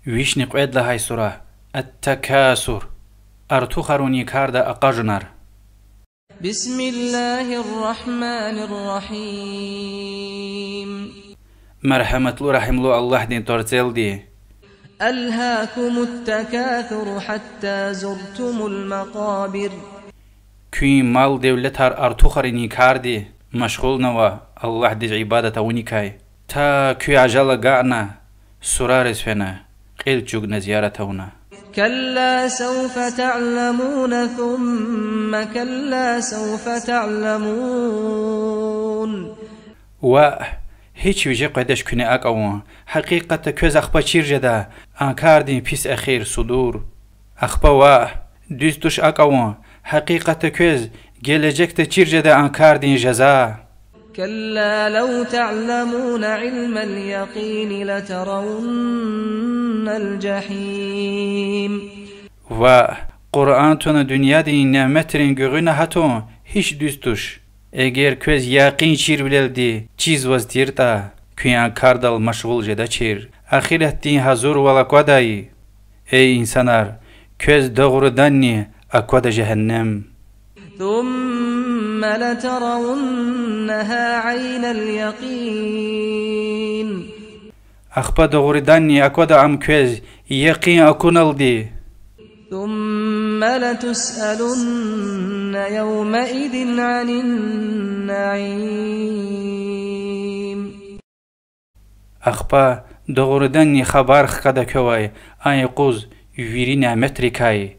ويش نقعد لهاي سورة التكاثر أرتو خروني كاردا أقاجنر. بسم الله الرحمن الرحيم. مرحمة لو رحم لو الله دين تورتيل دي. ألهاكم التكاثر حتى زرتم المقابر. كي مال دولتار أرتو خريني كاردي مشغول نوا الله دي عبادة ونكاي تا كي عجل قعنا سرارس فينا قيل جوغنا زيارتهنا. كلا سوف تعلمون ثم كلا سوف تعلمون. هیچ ویژه قدش کنه اقوان حقیقت کوز اخبا چیر جدا انکاردین پیس اخیر صدور اخبا دوستش اقوان حقیقت کوز gelecekte چیر جدا انکاردین جزا. كلا لو تعلمون علم اليقين لترون الجحيم. قرآن تون دنیا دی نعمترین گوگونه هاتون هیچ دوستش اگر köz yaqin çir bileldi çiz vaz tirta kuyan kardal maşgul jeda çir ahirettin hazur vala kodayı. Ey insanlar köz doğrudan ni akoda cehennem. ثم لترونها عين اليقين. Akhpa doğrudan ni akoda am köz yaqin akunaldi. ثم لتسألن يومئذ عن النعيم. Akhpa doğrudan ni haber khada kövay ay quz viri nimet rikay.